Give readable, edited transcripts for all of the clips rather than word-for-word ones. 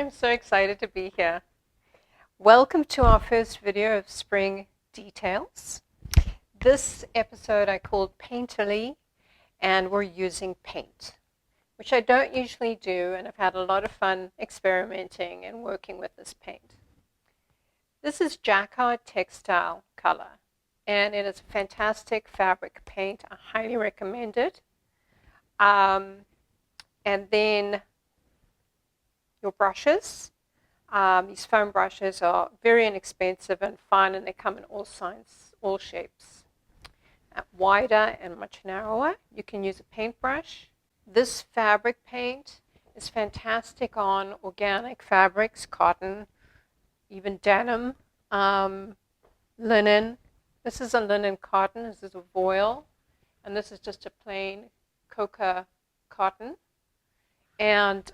I'm so excited to be here. Welcome to our first video of Spring Details. This episode I called Painterly, and we're using paint, which I don't usually do, and I've had a lot of fun experimenting and working with this paint. This is Jacquard Textile Color, and it is a fantastic fabric paint. I highly recommend it. And then your brushes. These foam brushes are very inexpensive and fun, and they come in all sizes, all shapes. Wider and much narrower. You can use a paintbrush. This fabric paint is fantastic on organic fabrics, cotton, even denim, linen. This is a linen cotton. This is a voile, and this is just a plain coca cotton. And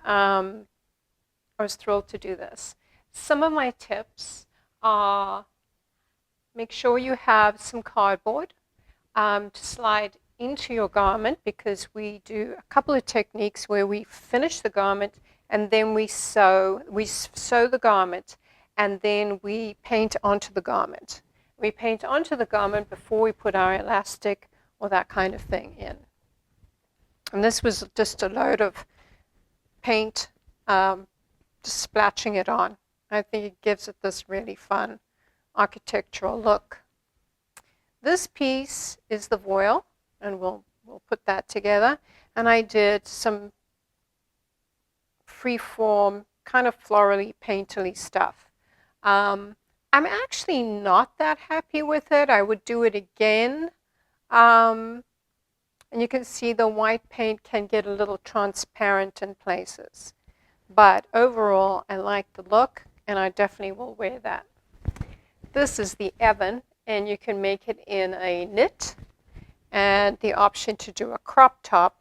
I was thrilled to do this. Some of my tips are: make sure you have some cardboard to slide into your garment, because we do a couple of techniques where we finish the garment and then we sew the garment, and then we paint onto the garment. We paint onto the garment before we put our elastic or that kind of thing in. And this was just a load of paint, just splashing it on. I think it gives it this really fun architectural look. This piece is the voile, and we'll put that together. And I did some free-form, kind of florally, painterly stuff. I'm actually not that happy with it. I would do it again. And you can see the white paint can get a little transparent in places. But overall, I like the look, and I definitely will wear that. This is the Evan, and you can make it in a knit, and the option to do a crop top.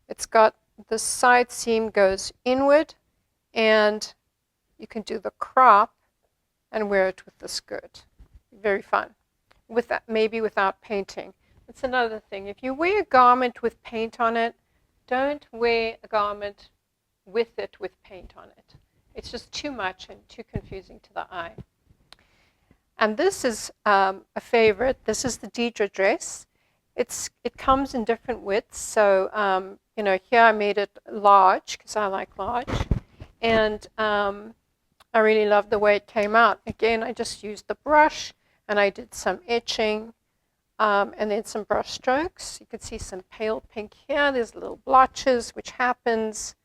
It's got the side seam goes inward, and you can do the crop and wear it with the skirt. Very fun. With that, maybe without painting. That's another thing. If you wear a garment with paint on it, don't wear a garment with paint on it. It's just too much and too confusing to the eye. And this is a favorite. This is the Deidre dress. It comes in different widths. So here I made it large because I like large, and I really love the way it came out. Again, I just used the brush, and I did some etching, and then some brush strokes. You can see some pale pink here. There's little blotches, which happens.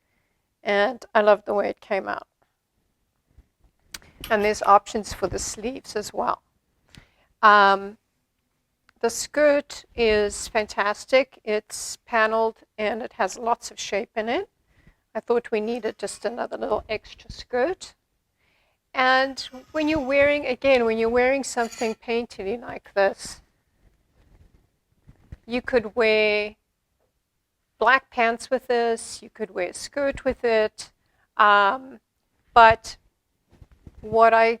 And I love the way it came out. And there's options for the sleeves as well. The skirt is fantastic. It's paneled and it has lots of shape in it. I thought we needed just another little extra skirt. And when you're wearing something painterly like this, you could wear black pants with this, you could wear a skirt with it, but what I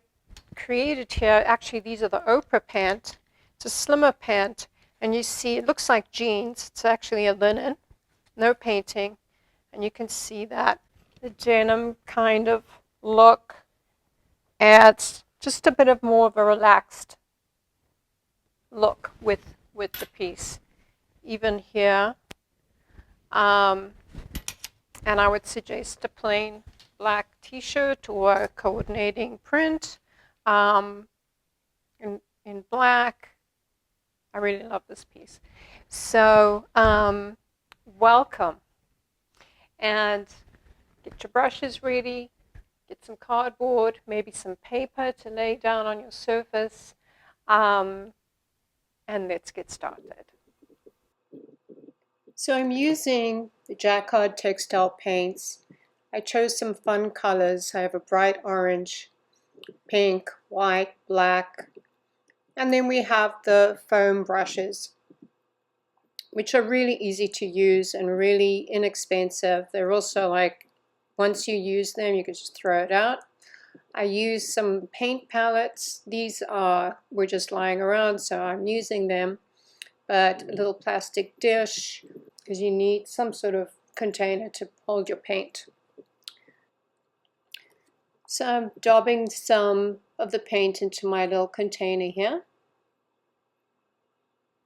created here, actually these are the Oprah pant. It's a slimmer pant, and you see it looks like jeans. It's actually a linen, no painting, and you can see that the denim kind of look adds just a bit of more of a relaxed look with the piece. Even here, and I would suggest a plain black t-shirt or a coordinating print in black. I really love this piece. So welcome, and get your brushes ready, get some cardboard, maybe some paper to lay down on your surface, and let's get started. So I'm using the Jacquard textile paints. I chose some fun colors. I have a bright orange, pink, white, black, and then we have the foam brushes, which are really easy to use and really inexpensive. They're also like, once you use them, you can just throw it out. I used some paint palettes. These were just lying around, so I'm using them. But a little plastic dish, because you need some sort of container to hold your paint. So I'm daubing some of the paint into my little container here.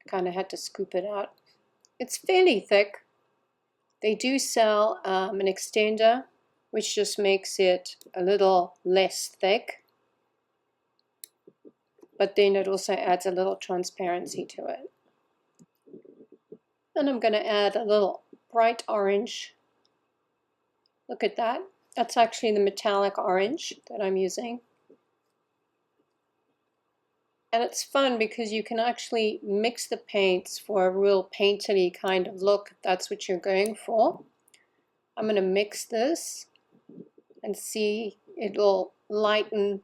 I kind of had to scoop it out. It's fairly thick. They do sell an extender, which just makes it a little less thick, but then it also adds a little transparency to it. And I'm going to add a little bright orange. Look at that. That's actually the metallic orange that I'm using. And it's fun because you can actually mix the paints for a real painterly kind of look, if that's what you're going for. I'm going to mix this and see it'll lighten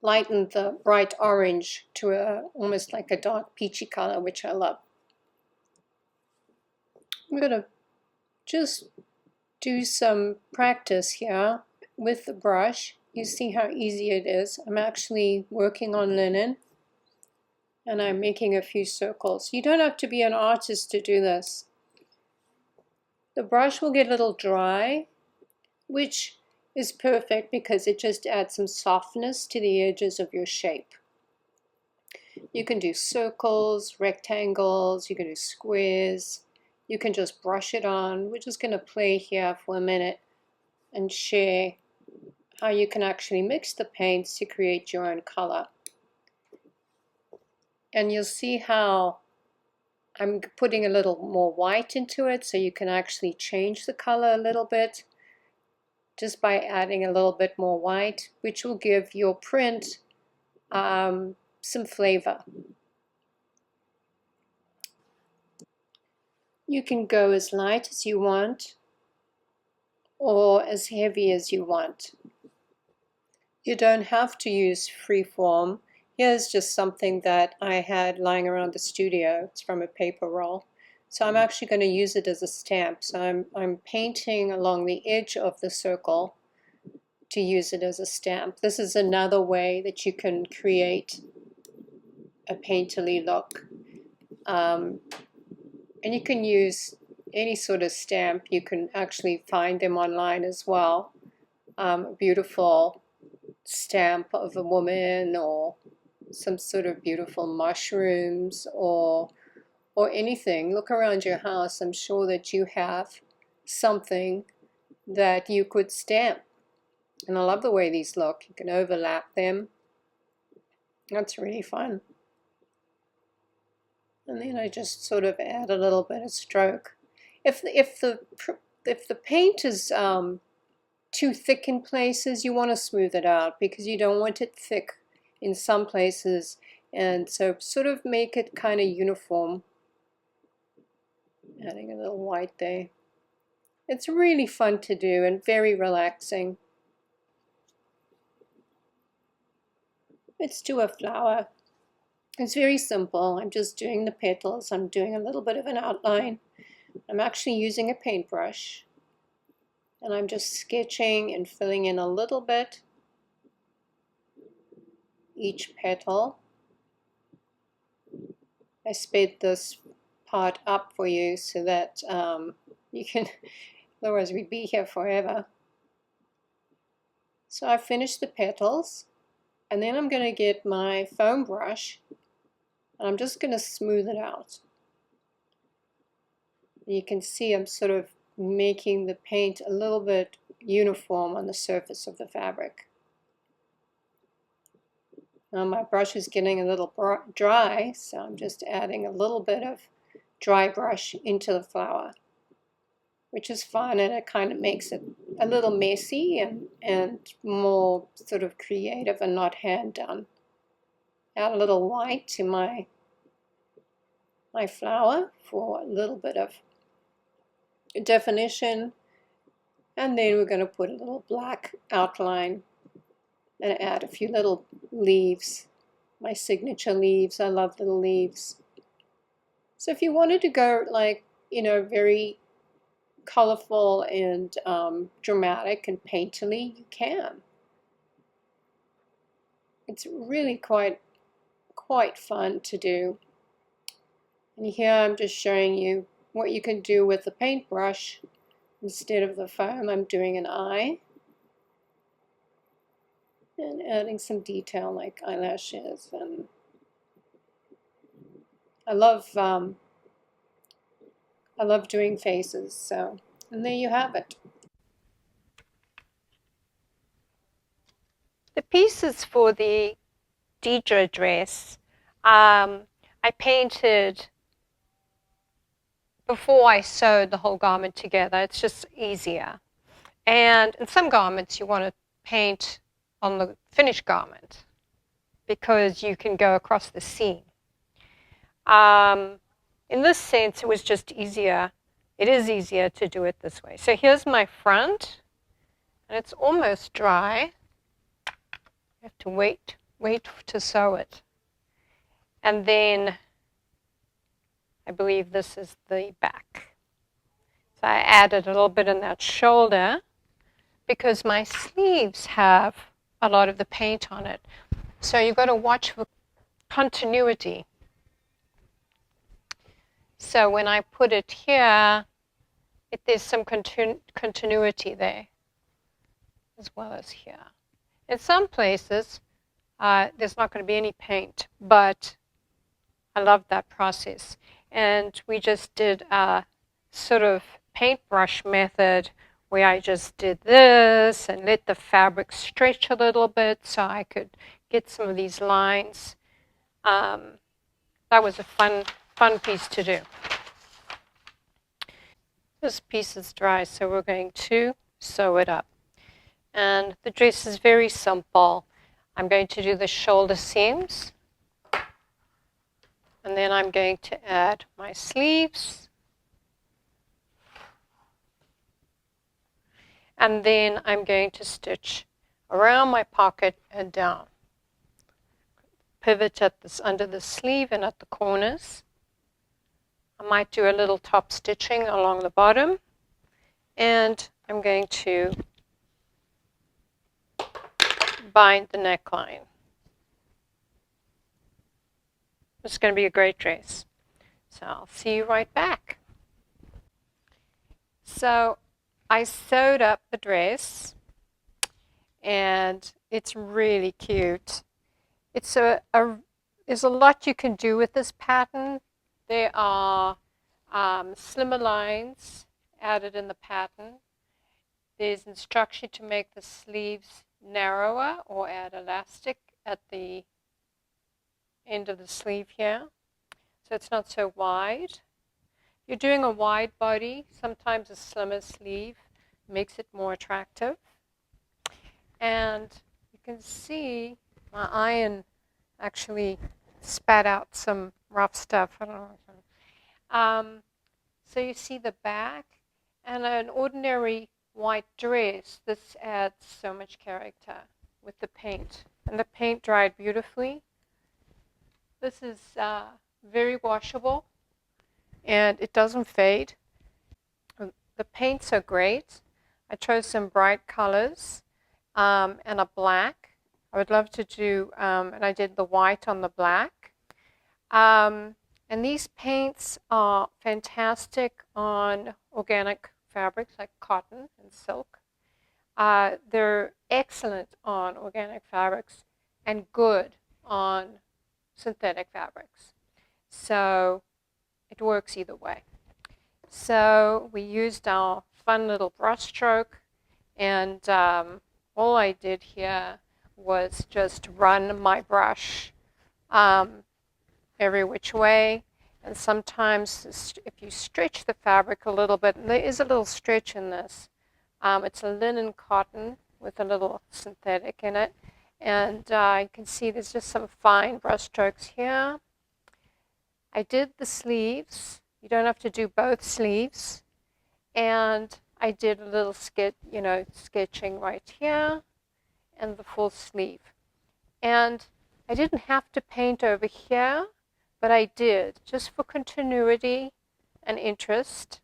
the bright orange to almost like a dark peachy color, which I love. I'm going to just do some practice here with the brush. You see how easy it is. I'm actually working on linen and I'm making a few circles. You don't have to be an artist to do this. The brush will get a little dry, which is perfect because it just adds some softness to the edges of your shape. You can do circles, rectangles, you can do squares, you can just brush it on. We're just going to play here for a minute and share how you can actually mix the paints to create your own color. And you'll see how I'm putting a little more white into it, so you can actually change the color a little bit just by adding a little bit more white, which will give your print some flavor. You can go as light as you want or as heavy as you want. You don't have to use freeform. Here's just something that I had lying around the studio. It's from a paper roll. So I'm actually going to use it as a stamp. So I'm painting along the edge of the circle to use it as a stamp. This is another way that you can create a painterly look. And you can use any sort of stamp. You can actually find them online as well. Beautiful stamp of a woman or some sort of beautiful mushrooms or anything. Look around your house. I'm sure that you have something that you could stamp. And I love the way these look. You can overlap them. That's really fun. And then I just sort of add a little bit of stroke. If the paint is too thick in places, you want to smooth it out because you don't want it thick in some places, and so sort of make it kind of uniform. Adding a little white there. It's really fun to do and very relaxing. Let's do a flower. It's very simple. I'm just doing the petals. I'm doing a little bit of an outline. I'm actually using a paintbrush. And I'm just sketching and filling in a little bit each petal. I sped this part up for you so that you can, otherwise we'd be here forever. So I finished the petals, and then I'm going to get my foam brush and I'm just going to smooth it out. You can see I'm sort of making the paint a little bit uniform on the surface of the fabric. Now my brush is getting a little dry, so I'm just adding a little bit of dry brush into the flower, which is fun, and it kind of makes it a little messy and more sort of creative and not hand done. Add a little white to my flower for a little bit of definition, and then we're going to put a little black outline and add a few little leaves, my signature leaves. I love little leaves. So if you wanted to go like, very colorful and dramatic and painterly, you can. It's really quite fun to do. And here I'm just showing you what you can do with the paintbrush Instead of the foam, I'm doing an eye and adding some detail like eyelashes. And I love doing faces. So, and there you have it. The pieces for the Deidre dress, I painted before I sewed the whole garment together. It's just easier. And in some garments, you want to paint on the finished garment because you can go across the seam. In this sense, it was just easier. It is easier to do it this way. So here's my front, and it's almost dry. I have to wait to sew it. And then I believe this is the back. So I added a little bit in that shoulder because my sleeves have a lot of the paint on it. So you've got to watch for continuity. So when I put it here, there's some continuity there as well as here. In some places, there's not going to be any paint, but I love that process. And we just did a sort of paintbrush method where I just did this and let the fabric stretch a little bit so I could get some of these lines. That was a fun piece to do. This piece is dry, so we're going to sew it up. And the dress is very simple. I'm going to do the shoulder seams. And then I'm going to add my sleeves. And then I'm going to stitch around my pocket and down. Pivot at this under the sleeve and at the corners. I might do a little top stitching along the bottom. And I'm going to bind the neckline. It's going to be a great dress. So I'll see you right back. So I sewed up the dress, and it's really cute. There's a lot you can do with this pattern. There are slimmer lines added in the pattern. There's instruction to make the sleeves narrower or add elastic at the end of the sleeve here, so it's not so wide. You're doing a wide body, sometimes a slimmer sleeve makes it more attractive. And you can see my iron actually spat out some rough stuff. I don't know. So you see the back, and an ordinary white dress, this adds so much character with the paint. And the paint dried beautifully. This is very washable, and it doesn't fade. The paints are great. I chose some bright colors and a black. I would love to do, and I did the white on the black. And these paints are fantastic on organic fabrics like cotton and silk. They're excellent on organic fabrics and good on synthetic fabrics. So it works either way. So we used our fun little brush stroke, and all I did here was just run my brush every which way. And sometimes if you stretch the fabric a little bit, and there is a little stretch in this, it's a linen cotton with a little synthetic in it. And you can see there's just some fine brush strokes here. I did the sleeves. You don't have to do both sleeves. And I did a little sketching right here and the full sleeve. And I didn't have to paint over here, but I did, just for continuity and interest.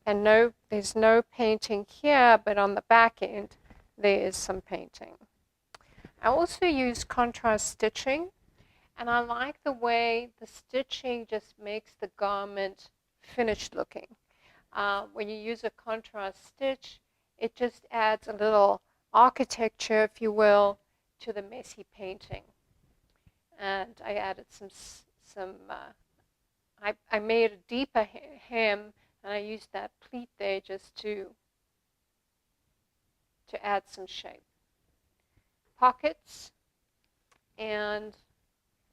And there's no painting here, but on the back end, there is some painting. I also use contrast stitching, and I like the way the stitching just makes the garment finished looking. when you use a contrast stitch, it just adds a little architecture, if you will, to the messy painting. And I added I made a deeper hem, and I used that pleat there just to add some shape. Pockets, and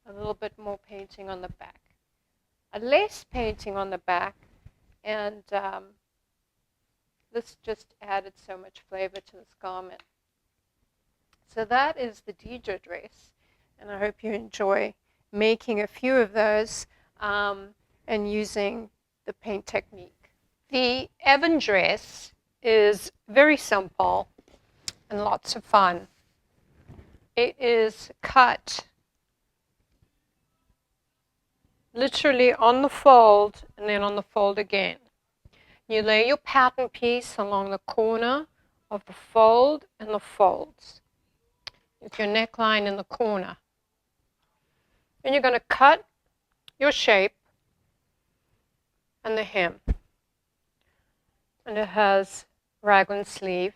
a little bit more painting on the back. A less painting on the back, and this just added so much flavor to this garment. So that is the Deidre dress, and I hope you enjoy making a few of those and using the paint technique. The Evan dress is very simple and lots of fun. It is cut literally on the fold and then on the fold again. You lay your pattern piece along the corner of the fold and the folds with your neckline in the corner. Then you're going to cut your shape and the hem. And it has raglan sleeve.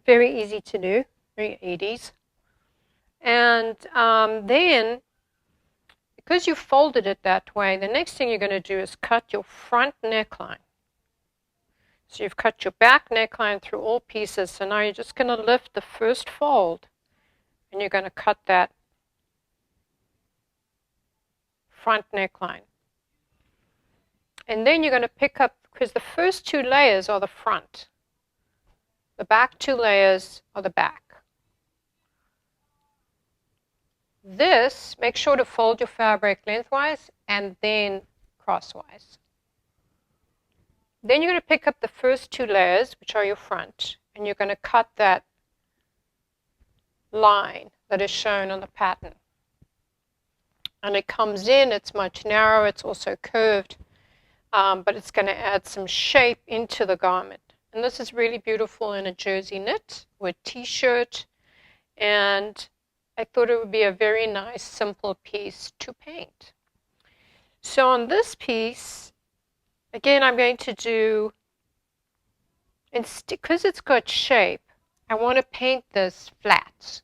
Very easy to do, very 80s. And then, because you folded it that way, the next thing you're going to do is cut your front neckline. So you've cut your back neckline through all pieces. So now you're just going to lift the first fold, and you're going to cut that front neckline. And then you're going to pick up, because the first two layers are the front. The back two layers are the back. This, make sure to fold your fabric lengthwise and then crosswise. Then you're going to pick up the first two layers, which are your front, and you're going to cut that line that is shown on the pattern. And it comes in, it's much narrower, it's also curved, but it's going to add some shape into the garment. And this is really beautiful in a jersey knit with t-shirt, and I thought it would be a very nice, simple piece to paint. So on this piece, again, I'm going to do, because it's got shape, I want to paint this flat.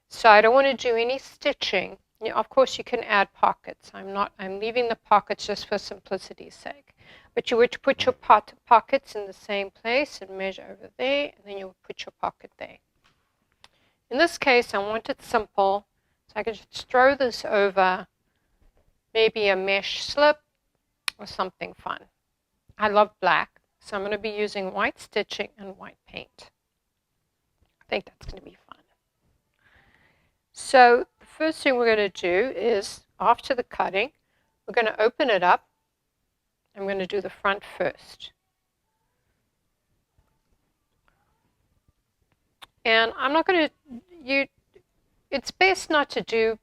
So I don't want to do any stitching. You know, of course, you can add pockets. I'm leaving the pockets just for simplicity's sake. But you would put your pockets in the same place and measure over there, and then you would put your pocket there. In this case, I want it simple, so I can just throw this over maybe a mesh slip or something fun. I love black, so I'm going to be using white stitching and white paint. I think that's going to be fun. So the first thing we're going to do is, after the cutting, we're going to open it up. I'm going to do the front first. And I'm not going to, it's best not to do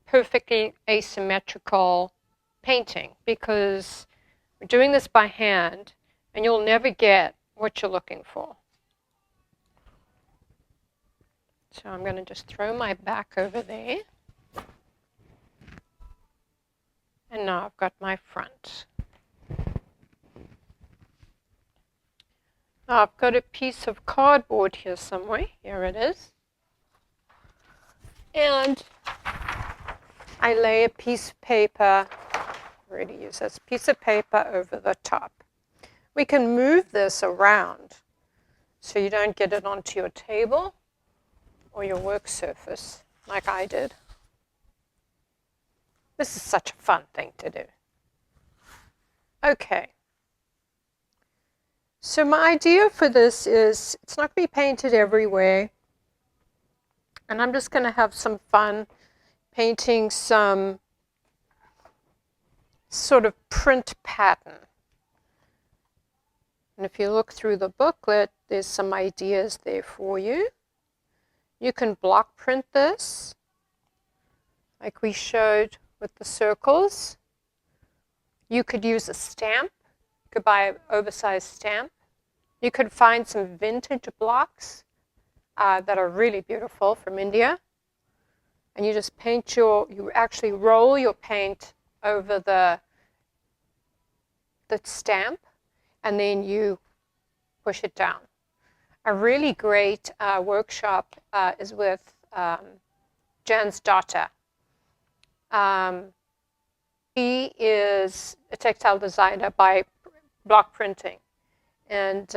perfectly asymmetrical painting, because we're doing this by hand and you'll never get what you're looking for. So I'm going to just throw my back over there. And now I've got my front. Now I've got a piece of cardboard here somewhere. Here it is. And I lay a piece of paper, I already use this piece of paper over the top. We can move this around so you don't get it onto your table or your work surface like I did. This is such a fun thing to do. Okay. So my idea for this is, it's not going to be painted everywhere. And I'm just going to have some fun painting some sort of print pattern. And if you look through the booklet, there's some ideas there for you. You can block print this, like we showed with the circles. You could use a stamp. You could buy an oversized stamp. You could find some vintage blocks that are really beautiful from India. And you just paint you actually roll your paint over the the stamp, and then you push it down. A really great workshop is with Jan's daughter. She is a textile designer by block printing, and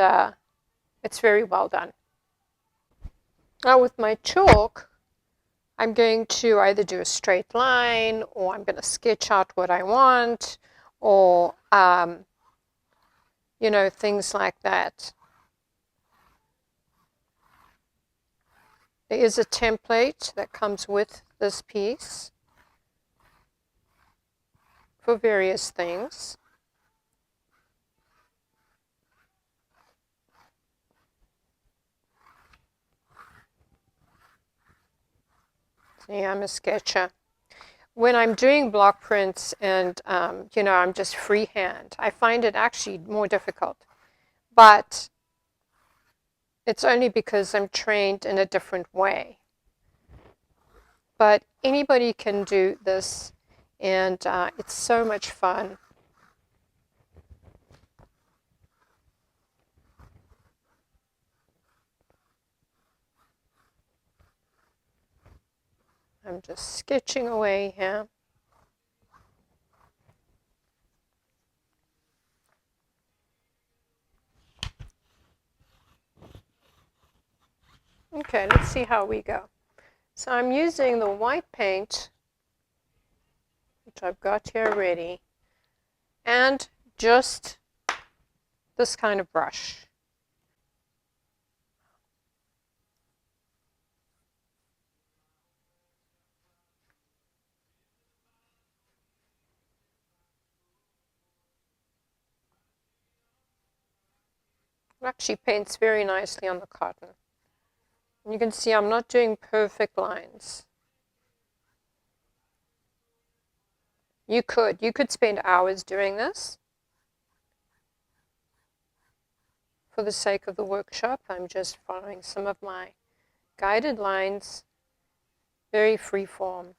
it's very well done. Now with my chalk, I'm going to either do a straight line, or I'm going to sketch out what I want, or you know, things like that. There is a template that comes with this piece for various things. See, I'm a sketcher. When I'm doing block prints and, you know, I'm just freehand, I find it actually more difficult. But it's only because I'm trained in a different way. But anybody can do this, and it's so much fun. I'm just sketching away here. Okay, let's see how we go. So I'm using the white paint, which I've got here ready, and just this kind of brush. It actually paints very nicely on the cotton. And you can see I'm not doing perfect lines. You could spend hours doing this. For the sake of the workshop, I'm just following some of my guided lines, very free form.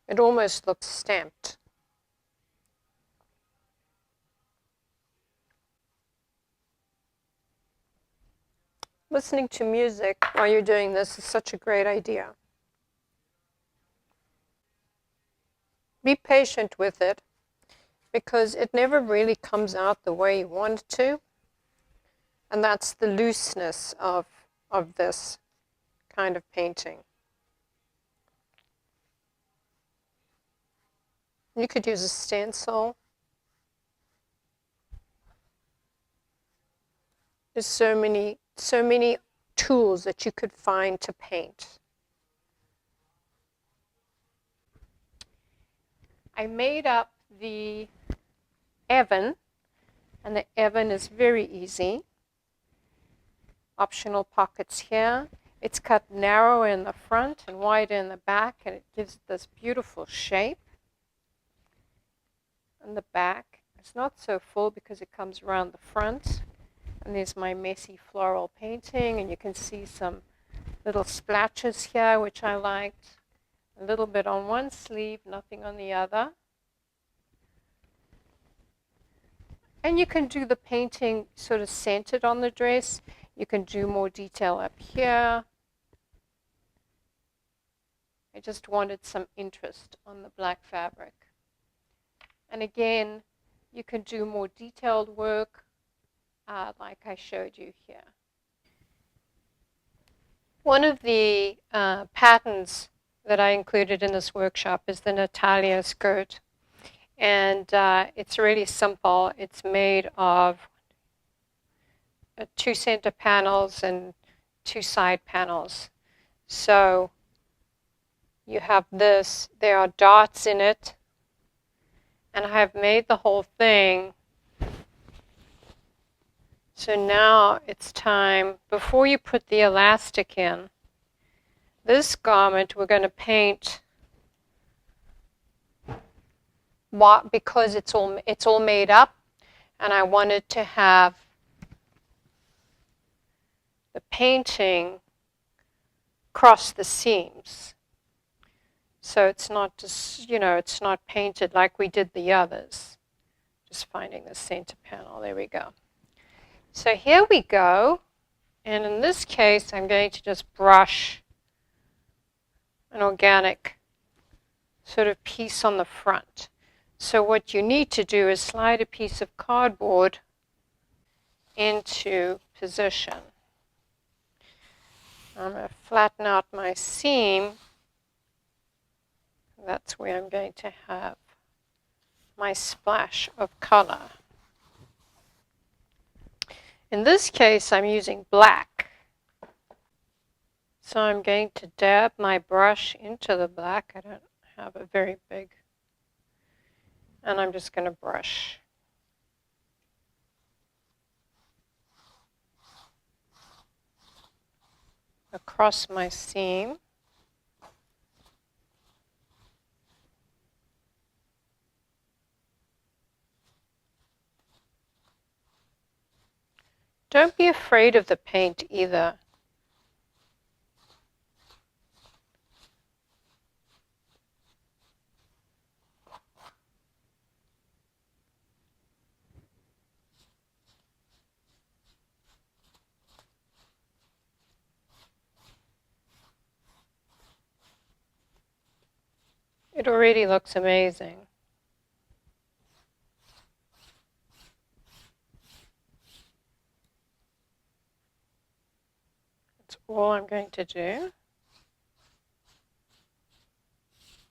It almost looks stamped. Listening to music while you're doing this is such a great idea. Be patient with it, because it never really comes out the way you want it to. And that's the looseness of this kind of painting. You could use a stencil. There's so many tools that you could find to paint. I made up the Evan, and the Evan is very easy. Optional pockets here. It's cut narrow in the front and wide in the back, and it gives this beautiful shape. And the back, it's not so full because it comes around the front. And there's my messy floral painting, and you can see some little splatches here, which I liked. A little bit on one sleeve, nothing on the other. And you can do the painting sort of centered on the dress. You can do more detail up here. I just wanted some interest on the black fabric. And again, you can do more detailed work like I showed you here. One of the patterns that I included in this workshop is the Natalia skirt. And it's really simple. It's made of 2 center panels and 2 side panels. So you have this, there are dots in it, and I have made the whole thing. So now it's time, before you put the elastic in, this garment we're going to paint because it's all made up, and I wanted to have the painting across the seams. So it's not just, it's not painted like we did the others. Just finding the center panel. There we go. So here we go. And in this case, I'm going to just brush an organic sort of piece on the front. So what you need to do is slide a piece of cardboard into position. I'm going to flatten out my seam. That's where I'm going to have my splash of color. In this case, I'm using black. So I'm going to dab my brush into the black. I don't have a very big. And I'm just going to brush. Across my seam. Don't be afraid of the paint either. It already looks amazing. That's all I'm going to do.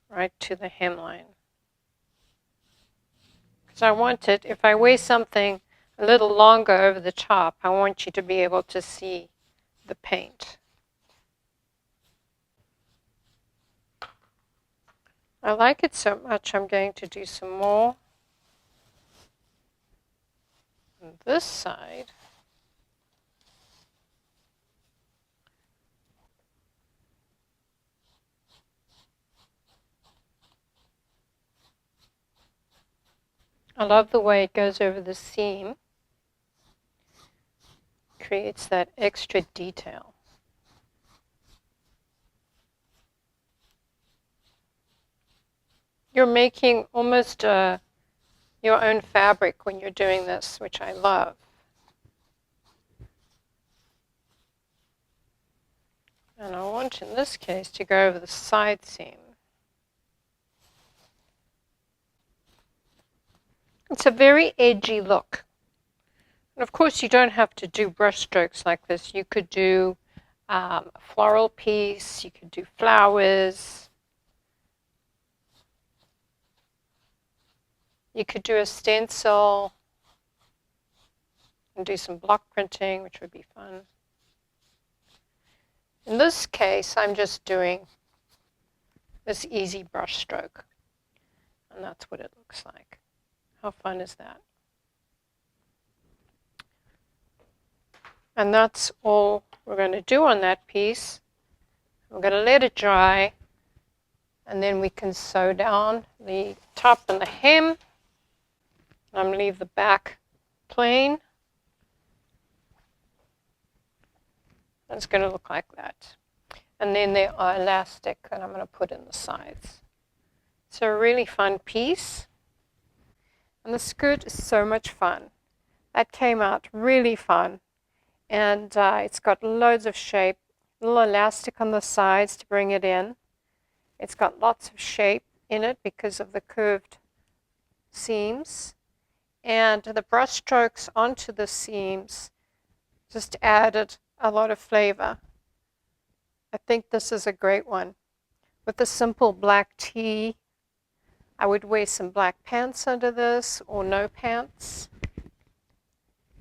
Right to the hemline. Because I want it, if I wear something a little longer over the top, I want you to be able to see the paint. I like it so much, I'm going to do some more on this side. I love the way it goes over the seam. Creates that extra detail. You're making almost your own fabric when you're doing this, which I love. And I want, in this case, to go over the side seam. It's a very edgy look. And of course, you don't have to do brush strokes like this. You could do a floral piece, you could do flowers, you could do a stencil, and do some block printing, which would be fun. In this case, I'm just doing this easy brush stroke. And that's what it looks like. How fun is that? And that's all we're going to do on that piece. We're going to let it dry, and then we can sew down the top and the hem. I'm going to leave the back plain. It's going to look like that. And then there are elastic that I'm going to put in the sides. So a really fun piece. And the skirt is so much fun. That came out really fun. And it's got loads of shape, a little elastic on the sides to bring it in. It's got lots of shape in it because of the curved seams. And the brush strokes onto the seams just added a lot of flavor. I think this is a great one. With a simple black tee, I would wear some black pants under this or no pants.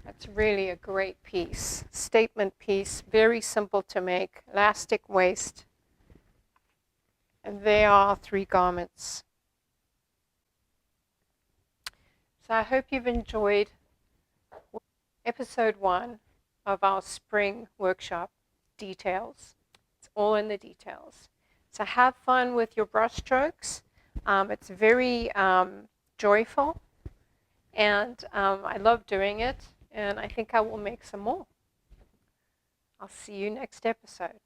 That's really a great piece. Statement piece, very simple to make, elastic waist. And there are 3 garments. So I hope you've enjoyed episode 1 of our spring workshop, Details. It's all in the details. So have fun with your brush strokes. It's very joyful, and I love doing it, and I think I will make some more. I'll see you next episode.